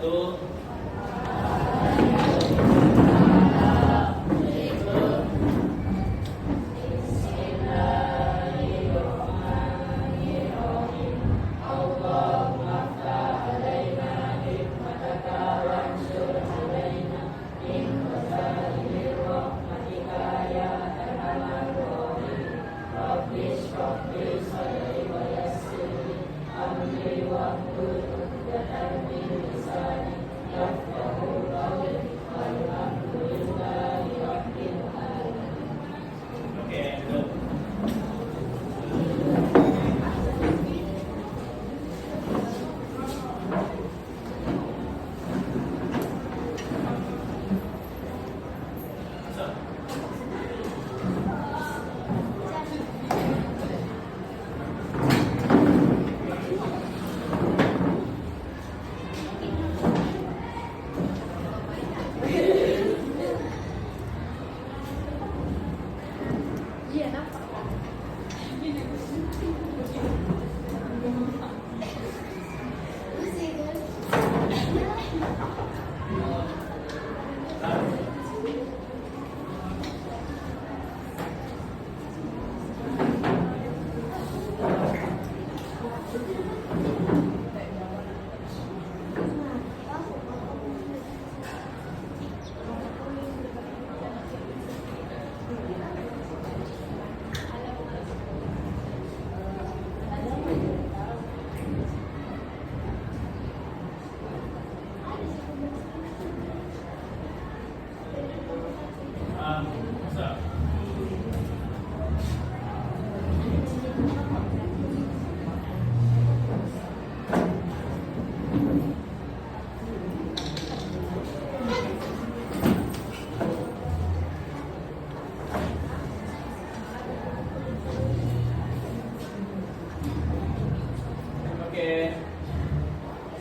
Satu.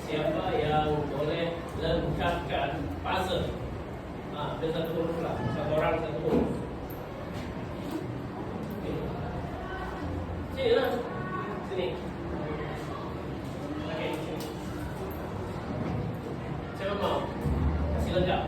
Siapa yang boleh lengkapkan puzzle? Ada satu huruf lah, satu orang satu huruf. Sini lah, sini. Oke, sini. Siapa mau? Kasih lengkap.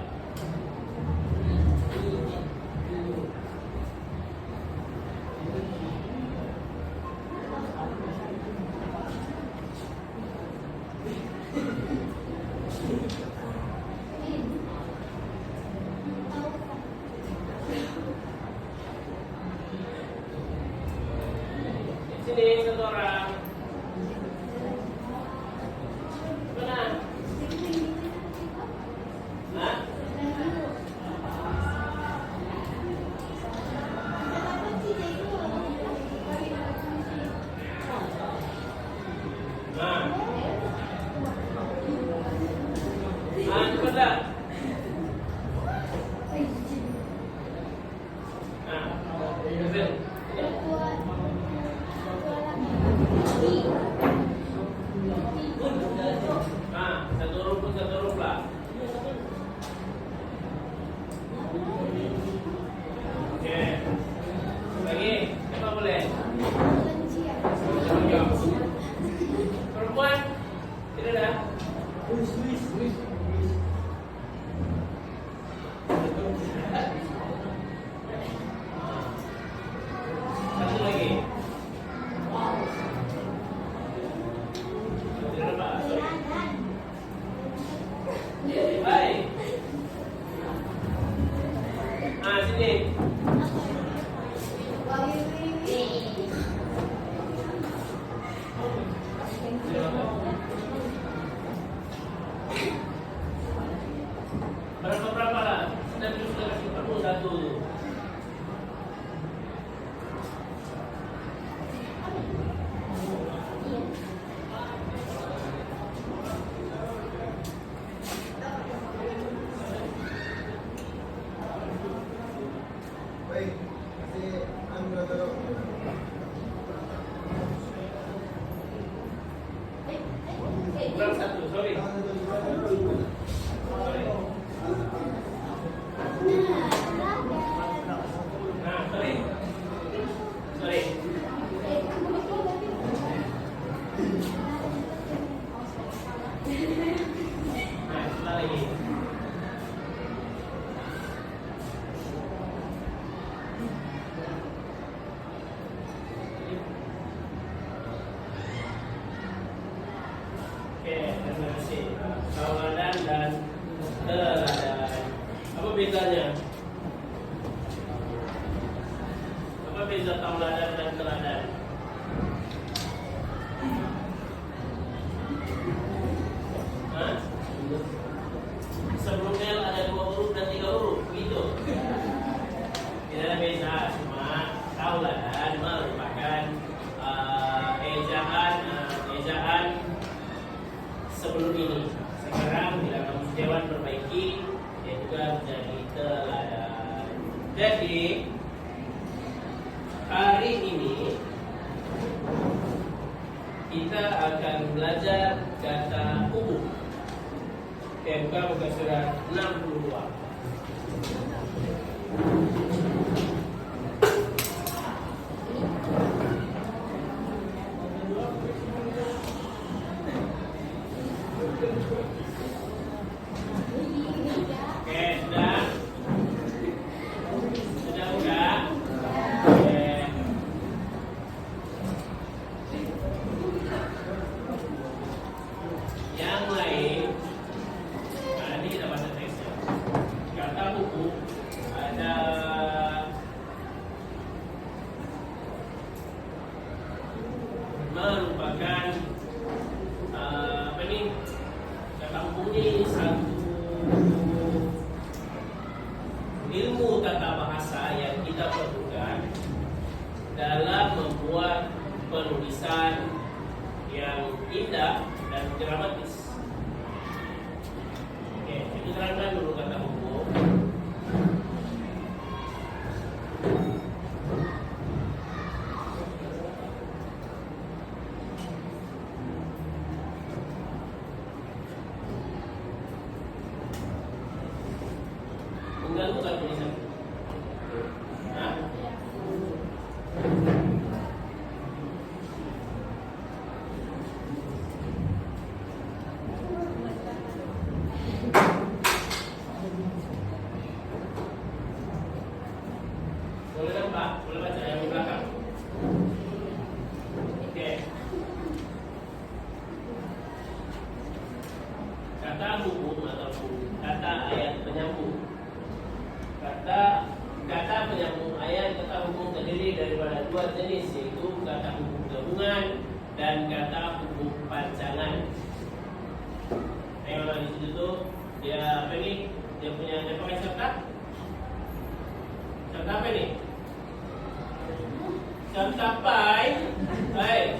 Sini satu orang. Mana? Hah? Cepat dah. Betul. Satu huruf lah. Oke. Lagi, siapa boleh? Perempuan? Tidak ada? Satu lagi. Tidak ada, Pak. Baik. Sini. Berapa lah? Sudah kasih kamu satu. Baik, kasih ambil dulu. Kurang satu, sorry. Sorry. ini. Oke, terima kasih. Tauladan dan teladan. Apa bedanya? Apa beda tauladan dan teladan? Hah? Sebelumnya ada 2 huruf dan 3 huruf, begitu. Tidak ada beda, cuma tauladan merupakan ejaan sebelum ini. Sekarang bila kamu Dewan perbaiki, dia juga menjadi teladan. Jadi hari ini kita akan belajar kata hubung. Buka surat 62. Sudah buka? Oke. Yang lain, nanti kita baca teksnya. Kata buku ada merupakan apa nih? Kata buku ini satu ilmu tata bahasa yang kita perlukan dalam membuat penulisan yang indah dan dramatis. Oke, itu terangkan dulu kata buku. Mengganggu kan tulisan? Hah? Boleh kan Pak? Boleh baca yang di belakang? Oke. Kata hubung ataupun kata ayat penyambung. Kata penyambung ayat kata hubung terdiri daripada 2 jenis, yaitu kata hubung gabungan dan kata hubung pancangan. Yang di situ tuh dia apa nih? Dia punya dia pakai serta? Serta apa nih? Serta pai.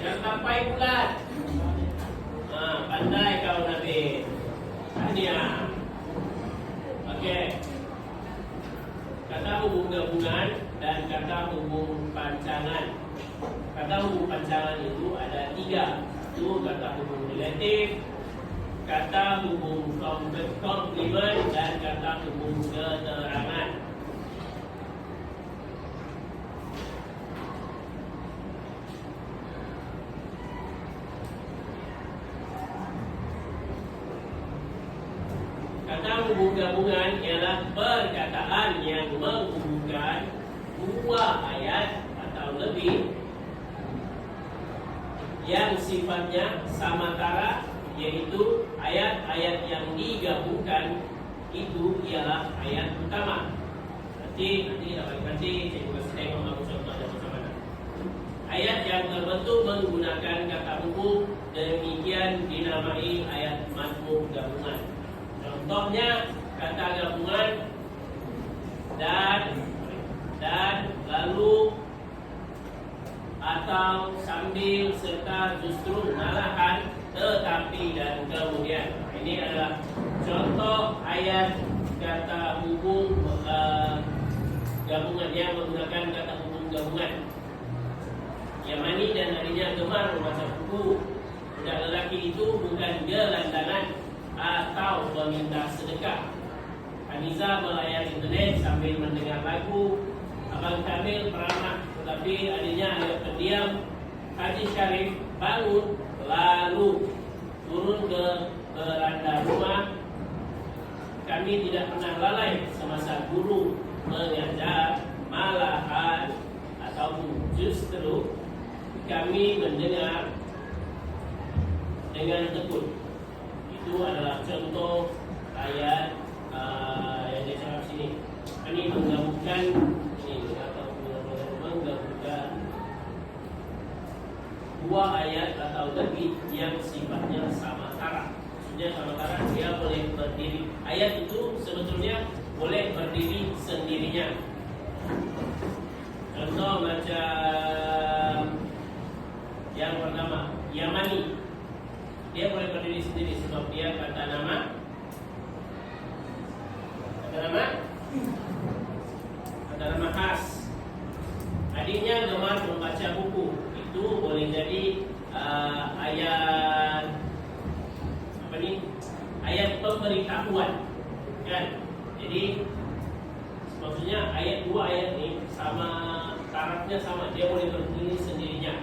Serta pai bulat. Pandai kau Nabi. Tahniah. Oke. Kata hubung gabungan dan kata hubung pancangan. Kata hubung pancangan itu ada 3. Itu kata hubung relatif, kata hubung komplement, dan kata hubung keterangan. Kata hubung gabungan ialah perkataan yang menghubungkan 2 ayat atau lebih yang sifatnya samantara, yaitu ayat-ayat yang digabungkan itu ialah ayat utama. Nanti kita bagi-bagi, saya juga tengok kamu contohnya bersama. Ayat yang terbentuk menggunakan kata hubung demikian dinamai ayat mafhum gabungan. Contohnya kata gabungan dan lalu, atau sambil, serta, justru, malahan, tetapi, dan kemudian. Ini adalah contoh ayat kata hubung gabungan yang menggunakan kata hubung gabungan. Yamani dan adiknya gemar membaca buku. Budak lelaki itu bukan gelandangan atau meminta sedekah. Haniza melayar internet sambil mendengar lagu. Abang Kamil peramah, tetapi adiknya agak pendiam. Haji Syarif bangun lalu turun ke beranda rumah kami tidak pernah lalai semasa guru mengajar, malahan ataupun justru kami mendengar dengan tekun. Itu adalah contoh ayat yang dia cakap sini. Kami menggabungkan ini atau menggabungkan dua ayat atau lebih yang sifatnya sama taraf. Maksudnya sama taraf, dia boleh berdiri. Ayat itu sebetulnya boleh berdiri sendirinya. Contoh macam yang pertama, Yamani. Dia boleh berdiri sendiri sebab dia kata nama khas. Adiknya gemar membaca buku. Itu boleh jadi ayat ayat pemberitahuan, kan? Jadi maksudnya dua ayat ini sama tarafnya sama, dia boleh berdiri sendirinya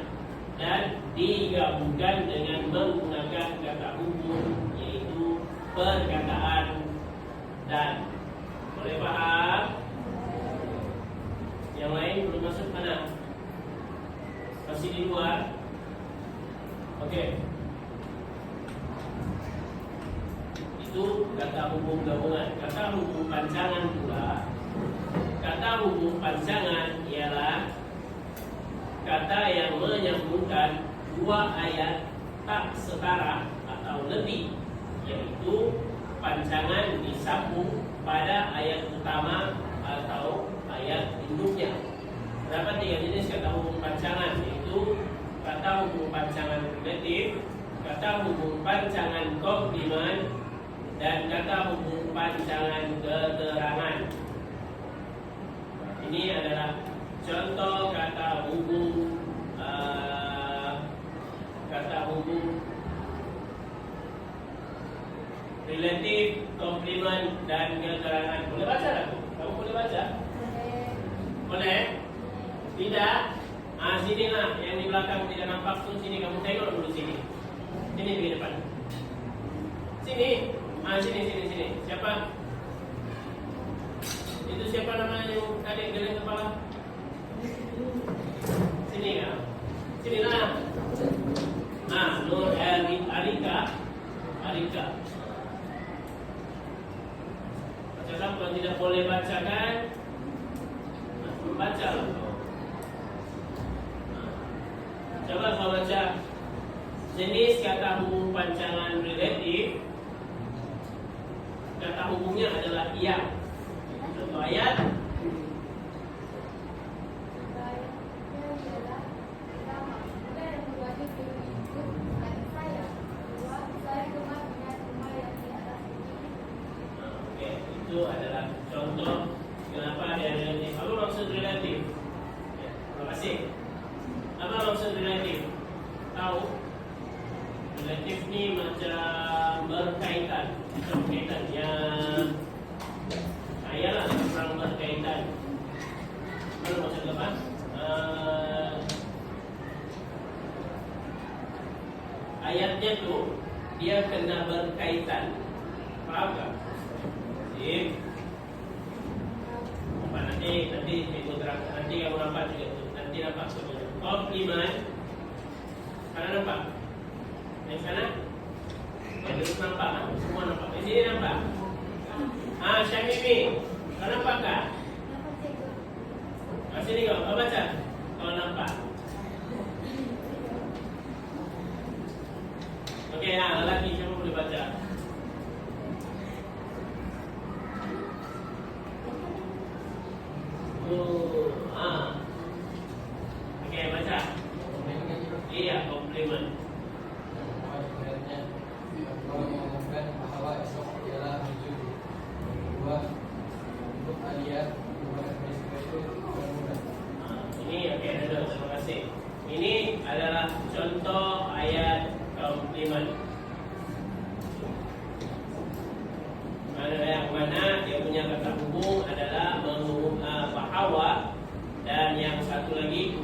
dan digabungkan dengan menggunakan kata hukum, yaitu perkataan dan. Boleh paham? Yang lain belum masuk mana? Masih di luar? Oke. Itu kata hukum gabungan. Kata hukum pancangan pula. Kata hukum pancangan ialah kata yang menyambungkan dua ayat tak setara atau lebih, yaitu pancangan disambung pada ayat utama atau ayat induknya. Terdapat tiga jenis kata hukum pancangan, yaitu kata hukum pancangan relatif, kata hukum pancangan komplement, dan kata hukum pancangan keterangan. Ini adalah contoh kata hukum relatif, komplement, dan keterangan. Boleh baca tak? Kamu boleh baca? Boleh? Tidak? Sini lah, yang di belakang tidak nampak tu sini, kamu tengok dulu sini. Sini di depan. Sini. Sini. Siapa? Itu siapa namanya yang adik geleng kepala? Sini kan? Sini lah. Nur Arika. Bacakan, kalau tidak boleh bacakan, membaca lah. Coba kau baca jenis kata hukum pancangan relatif. Kata hukumnya adalah ia. Contoh ayat. Itu adalah contoh kenapa dia relatif. Apa maksud relatif? Ya, terima kasih. Apa maksud relatif? Tahu? Relatif ni macam berkaitan. Yang ayalah kurang berkaitan. Mana maksud apa? Ayatnya tu dia kena berkaitan. Faham tak? Nanti cikgu terangkan. Nanti kamu nampak juga tu. Nanti nampak sebenarnya. Komplement. Mana nampak? Yang sana? Yang dulu nampak kan? Semua nampak. Di sini nampak? Syamimi. Kau nampak tak? Sini kau baca. Kau nampak? Okey, lelaki siapa boleh baca? Okey, baca. Iya, komplement. Mengumumkan bahawa esok ialah hari Jumaat. Kedua, untuk aliat ini okey, terima kasih. Ini adalah contoh ayat komplement. Yang mana dia punya kata hukum adalah bahawa, dan yang satu lagi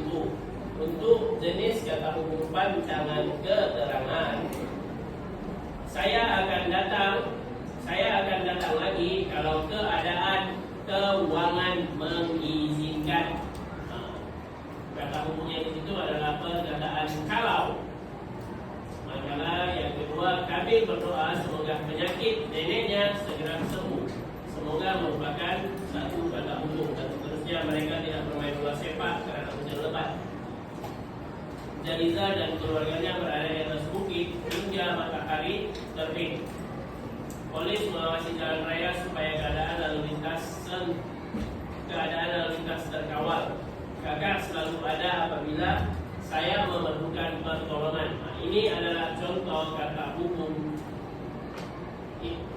untuk jenis kata hukum pancangan keterangan. Saya akan datang lagi sambil berdoa semoga penyakit neneknya segera sembuh. Semoga merupakan satu kata hukum. Dan seterusnya mereka tidak bermain bola sepak karena hujan lebat. Jaliza dan keluarganya berada di atas bukit hingga matahari terbit. Polis mengawasi jalan raya supaya keadaan lalu lintas terkawal. Kakak selalu ada apabila saya memerlukan pertolongan. Nah, ini adalah contoh kata hukum.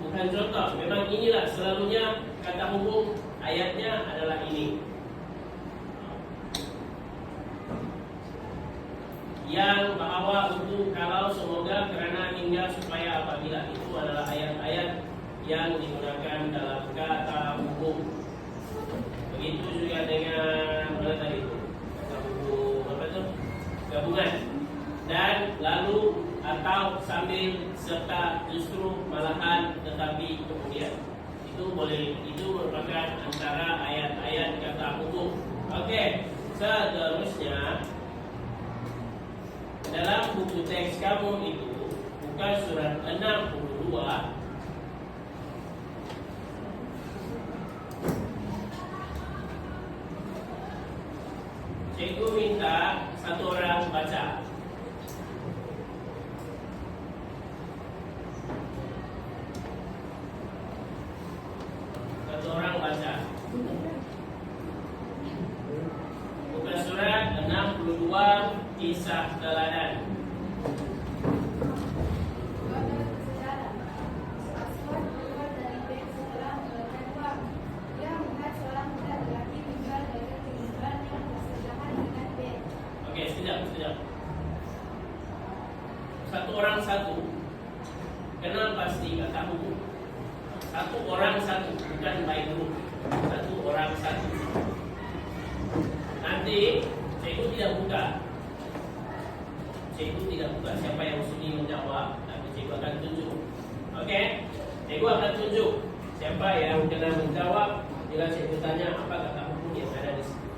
Bukan contoh, memang inilah selalunya kata hukum. Ayatnya adalah ini. Yang bahwa untuk kalau semoga kerana hingga supaya apabila itu adalah ayat-ayat yang digunakan dalam kata hukum. Begitu juga dengan mana tadi itu kata hukum apa itu gabungan dan lalu atau sambil serta justru malahan tetapi kemudian itu boleh, itu merupakan antara ayat-ayat kata hukum. Oke, seterusnya dalam buku teks kamu itu buka surat 62. Cikgu minta satu orang baca. Satu orang baca. Buka surat 62 kisah teladan. Oke, sekejap. Satu orang satu. Kenal pasti kata hukum. Satu orang satu, bukan by group. Satu orang satu. Nanti cikgu tidak buka. Cikgu tidak buka siapa yang sudi menjawab, tapi cikgu akan tunjuk. Oke, cikgu akan tunjuk siapa yang kena menjawab bila cikgu tanya apa kata hukum yang ada di sini.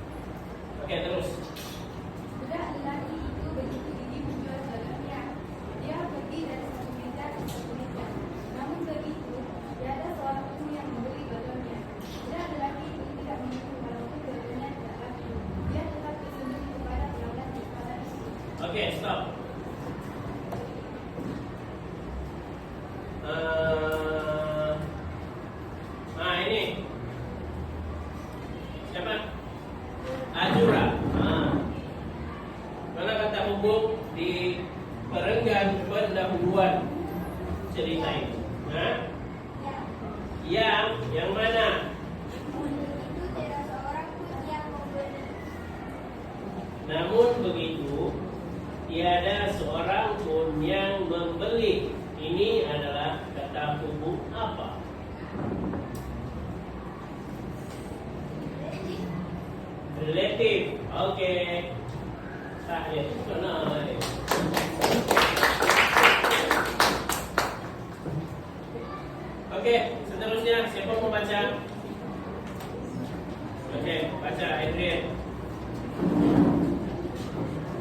Oke, terus. Budak lelaki itu begitu gigi menjual dagangannya. Dia pergi dari satu meja ke satu meja. Namun begitu, tiada seorang pun yang membeli dagangannya. Budak lelaki itu tidak menyentuh walaupun dagangannya tidak laku. Dia tetap bersembunyi kepada pelanggan di depan itu. Oke, stop. Nah ini siapa? Ajura. Mana kata hukum di perenggan pendahuluan cerita itu? Nah, yang mana? Itu tidak seorang pun yang membeli. Namun begitu, tiada seorang pun yang membeli. Ini adalah kata hukum apa? Relative. Oke. Sahih. Benar. Oke, seterusnya siapa mau baca? Oke, baca Adrian.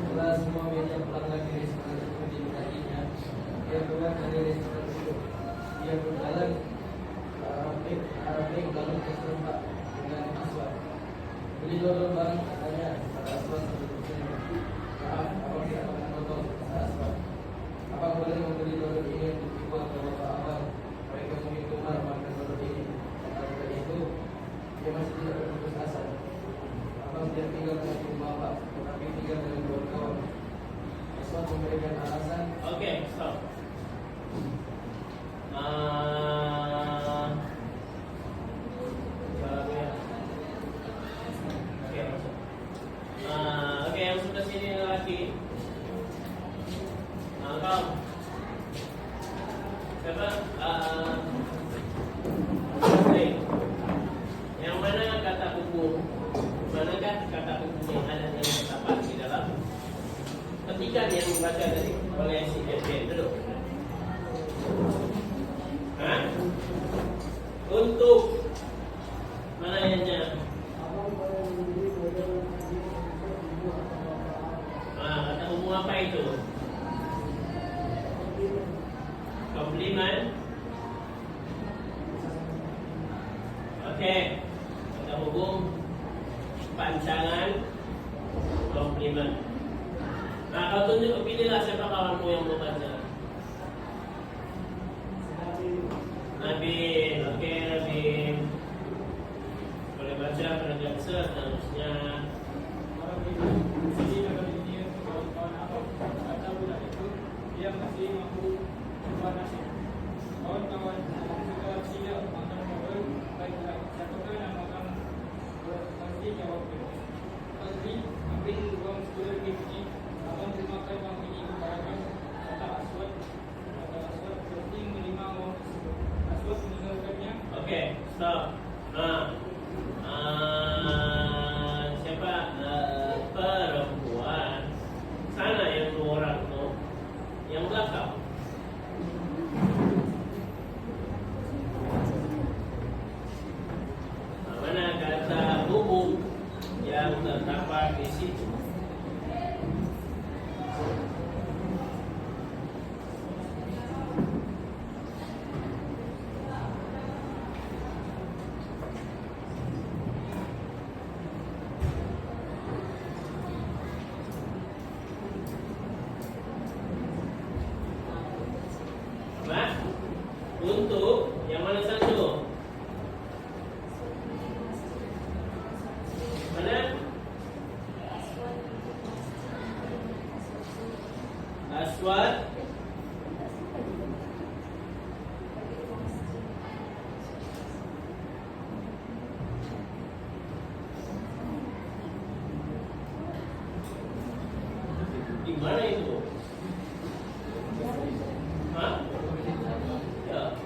Setelah semua meja pelanggan di restoran tersebut dimilainya, dia keluar dari restoran itu. Dia berjalan ke arah pik lalu ke serempak dengan Aswad. Beli dodol barang katanya pada Aswad sebetulnya. Maaf, abang tidak makan dodol kata Aswad. Abang boleh membeli dodol ini untuk dibuat ke bapak abang. Mereka mungkin gemar makan dodol ini. Kata itu, dia masih tidak berputus asa. Abang tidak tinggal dengan ibu bapak, tetapi tinggal dengan dua kawan. Aswad memberikan alasan. Oke, stop. Oke, yang sebelah sini lelaki. komplimen. Okey. Kata hubung pancangan komplimen. Nah, kau tunjuk, pilihlah siapa kawanmu yang mau baca. Nabil, okey Nabil. Boleh baca penegak seterusnya. Jadi dalam dunia kawan-kawan apa kata budak itu dia masih mampu berubah nasib. Kawan-kawan segala tidak makan mobil baiklah siapakah yang makan pasti jawab itu. Pasti ambil uang 10 ribu ini abang terima uang ini kepada kata Aswad pasti menerima uang tersebut. Aswad meninggalkannya. Okey, stop. Siapa perempuan sana yang 2 orang tu, yang belakang. Mana kata hubung yang terdapat di situ? Apa? Untuk yang mana satu? Mana? Aswad. Di mana itu? Hah? Ya.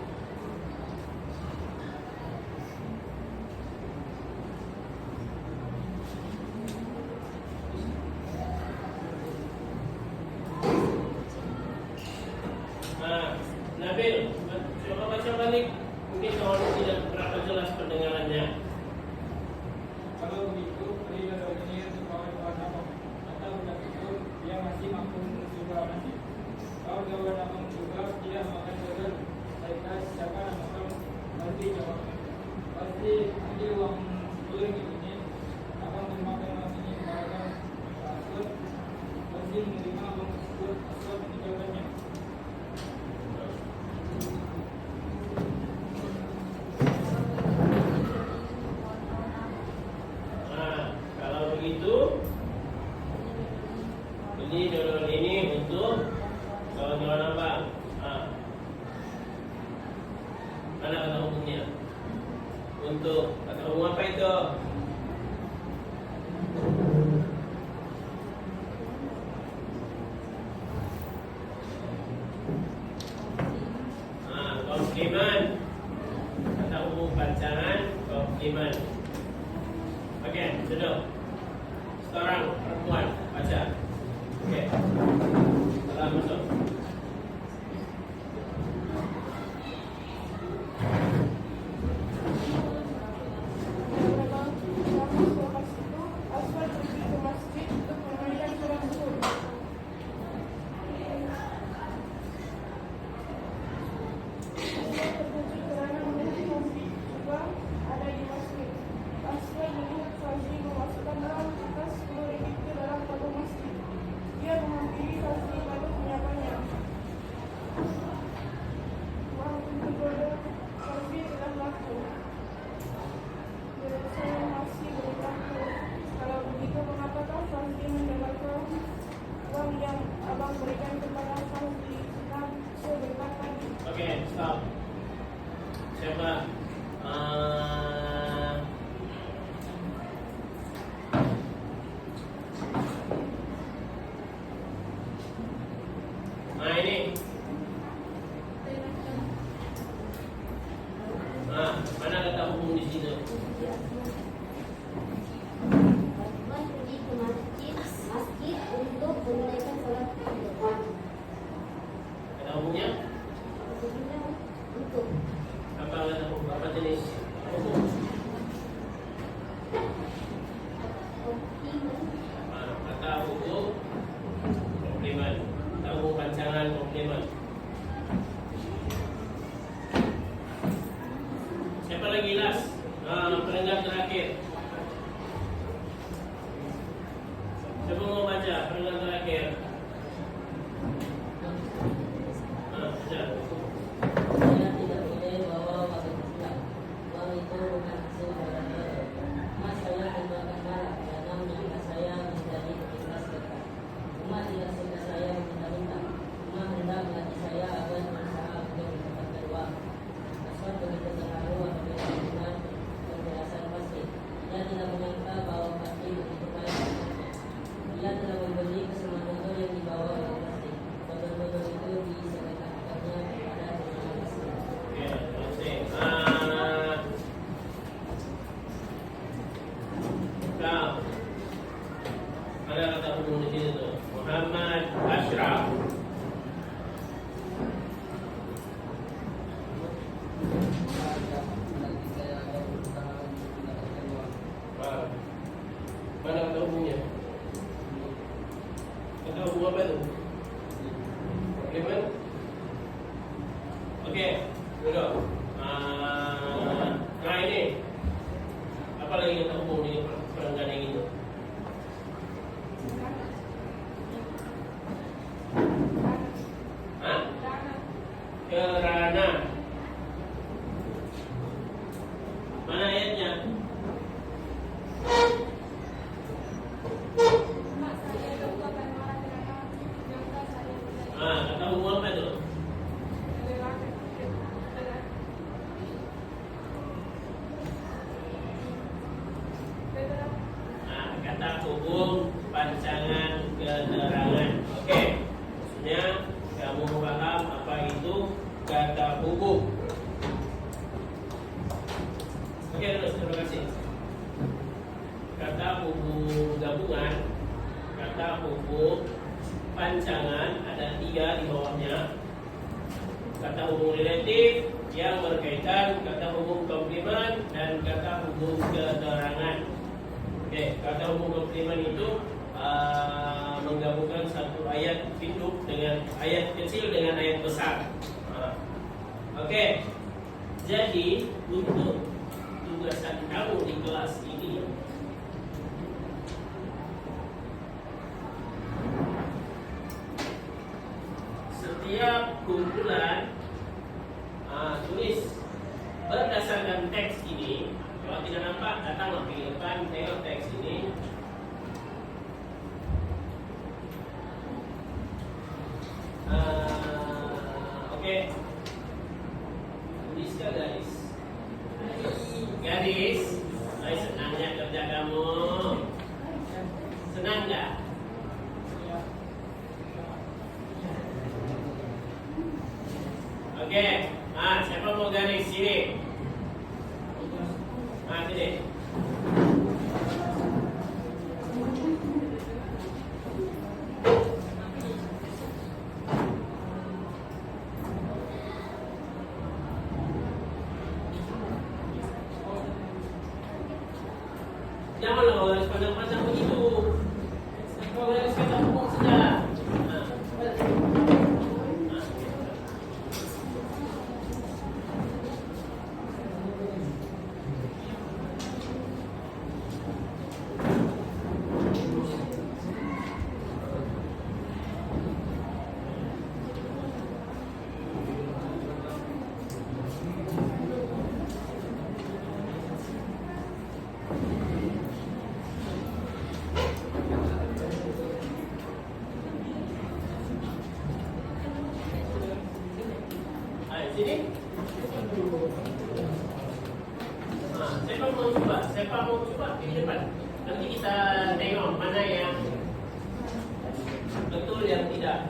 Nabil, coba baca balik. Mungkin kawan tidak berapa jelas pendengarannya. Kalau begitu, berilah dalam dunia untuk kawan-kawan abang. Kata budak itu dia masih mampu berubah nasib. Kawan-kawan abang juga tidak makan burger. Baiklah siapa yang makan nanti jawabnya. Pasti ambil uang 10 ribu ini abang termakan uang ini kepada Aswad. Pasti menerima uang tersebut. Aswad meninggalkannya. Kalau begitu, ini dodol ini untuk kawan-kawan abang. Mana kata hukumnya? Untuk kata hukum apa itu? Komplimen. Kata hukum pancangan komplimen. Okey, duduk. Seorang perempuan baca. Okey. Salam masuk. Aswad pergi ke masjid untuk menunaikan sholat zuhur. Aswad terkejut kerana melihat Fazli juga ada di masjid. Aswad melihat Fazli memasukkan dalam kertas 10 ringgit ke dalam tabung masjid. Dia menghampiri Fazli lalu menyapanya. Wah, tentu bodoh, Fazli telah laku. Saya masih berlaku. Kalau begitu, mengapakah Fazli mendapatkan uang yang abang berikan kepada Fazli sebentar tadi? Okey, stop. Siapa? Ini. Mana kata hukum di situ? Aswad pergi ke masjid untuk menunaikan sholat zuhur. Kata hukumnya? Maksudnya untuk Apa kata hukum? Apa jenis hukum? komplimen. Kata hukum komplimen. Kata hukum pancangan komplimen. lagi last, perenggan terakhir. Siapa mau baca perenggan terakhir? Baca. Saya tidak boleh bawa wakil Islam. Uang itu bukan hasil dari emas saya tinggalkan marah karena menyangka saya menjadi ikhlas dekat. Umat tidak suka saya meminta-minta. Umat hendak melatih saya agar berusaha untuk mendapatkan uang. Asal begitu terharu apabila mendengar penjelasan pasti. Dia tidak menyangka bahwa pasti begitu baik maksudnya. Dia telah membeli kesemua botol yang dibawa oleh pasti. Botol-botol itu disedekahkannya kepada orang miskin. Oke, selesai. Kau ada kata hubung di sini tuh. Muhammad Ashraf. Nanti saya akan berusaha untuk mendapatkan uang. Mana kata hubungnya? Kata hubung apa itu? Bagaimana? Oke, duduk. Nah ini apa lagi kata hubung di perenggan yang itu? Hah? Kerana. Mana ayatnya? Mak saya lupakan marah kerana menyangka saya menjadi Kata hubung apa itu? lelaki. Kata hubung pancangan keterangan. Oke, maksudnya kamu paham apa itu kata hubung. Oke, terima kasih. Kata hubung gabungan, kata hubung pancangan ada 3 di bawahnya. Kata hubung relatif yang berkaitan, kata hubung komplement, dan kata hubung keterangan. Oke, kata hubung komplement itu menggabungkan satu ayat induk dengan ayat kecil dengan ayat besar. Oke, jadi untuk tugasan kamu di kelas ini, setiap kumpulan tulis berdasarkan teks ini. Kalau tidak nampak, datanglah ke depan, tengok teks ini. Oke, tuliskan garis. Garis. Senangnya kerja kamu. Senang nggak? Oke, siapa mau garis sini? Sini. Janganlah kau garis panjang-panjang begitu. Kau garis kata hubung saja. Sini. Siapa mau coba di depan. Nanti kita tengok mana yang betul yang tidak.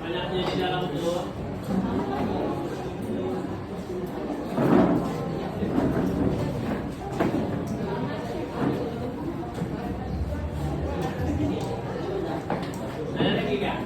Banyaknya di dalam tuh. lagi kak?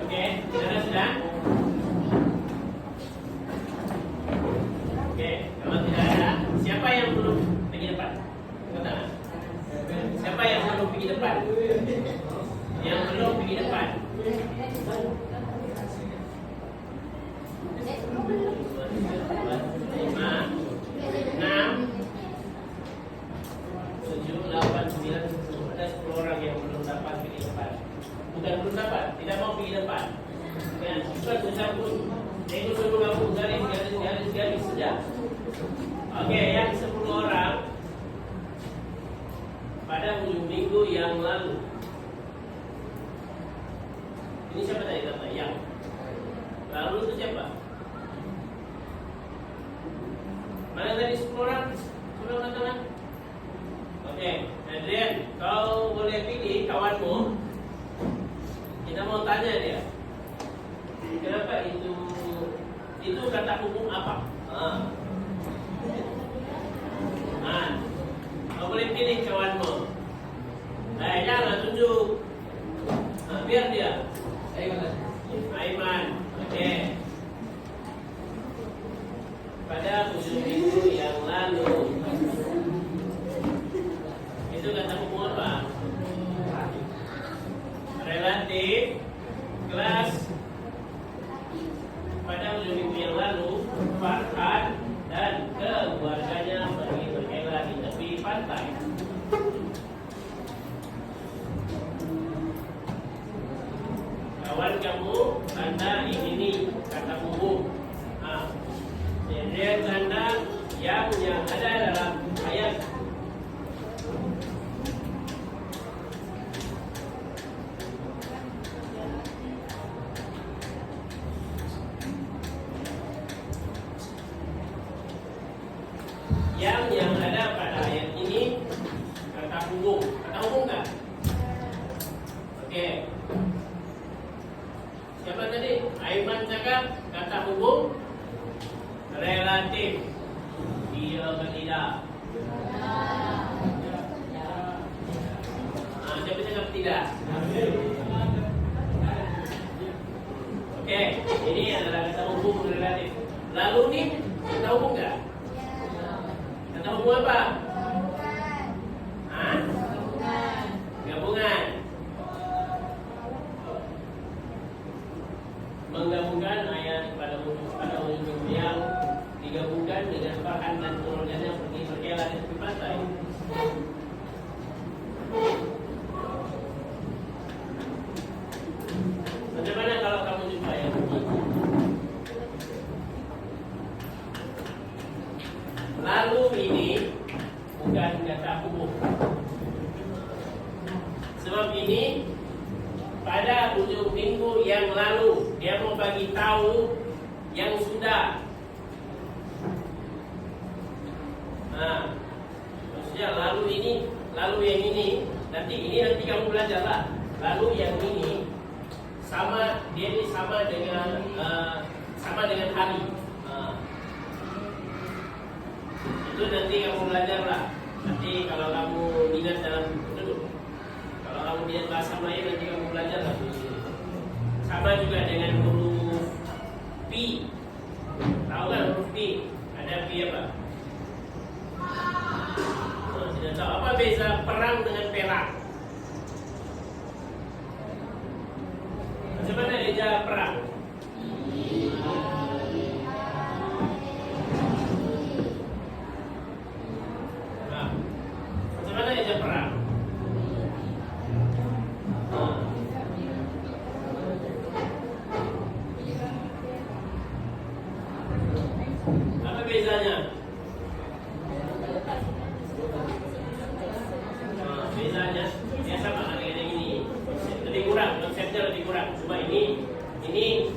Oke, sudah? Oke, kalau tidak ada, siapa yang belum pergi depan? Angkat tangan. Siapa yang belum pergi depan? Yang belum pergi depan. 5, 6, 7, 8, 9, 10. Ada 10 orang yang belum dapat pergi depan. Bukan belum dapat, tidak mau pergi depan. Dan cepat bersambut. Tengok suruh kamu garis saja. Oke, yang 10 orang pada ujung minggu yang lalu. Ini siapa tadi kata? Yang lalu itu siapa? Mana tadi 10 orang? 10 orang tangan? Oke, Adrian, kau boleh pilih kawanmu. Kita mau tanya dia. Kenapa itu kata hukum apa? Kau boleh pilih kawanmu. Jangan tunjuk. Biar dia. Aiman. Oke. Pada ujung minggu yang lalu, itu kata hukum apa? Relatif kelas. Pada ujung minggu yang lalu, Farhan dan keluarganya pergi berkela di tepi pantai. Kawan kamu, Anda ini kata umum. Kemudian tanda yang ada dalam ayat. Yang ada pada ayat ini kata umum. Kata umum kan? Oke. Siapa tadi? Aiman cakap kata umum relatif. Iya atau tidak? Siapa cakap tidak? Oke, ini adalah kata umum relatif. Lalu nih, kata umum enggak? Kata umum apa? Gabungan. Menggabungkan ayat pada ujung yang digabungkan dengan Farhan dan keluarganya pergi berkela di tepi pantai. Bagaimana kalau kamu jumpa yang ini? Lalu ini bukan kata umum. Sebab ini pada ujung minggu yang lalu dia mau bagi tahu yang sudah. Maksudnya lalu yang ini nanti kamu belajar lah. Lalu yang ini dia ini sama dengan hari. Itu nanti kamu belajar lah. Nanti kalau kamu minat dalam kalau kamu minat bahasa Melayu nanti kamu belajar lah. Sama juga dengan huruf P. Tahu kan huruf P? Ada P apa? Tidak tahu apa beza perang dengan perak? Macam mana beza perang? Macam mana beza perang?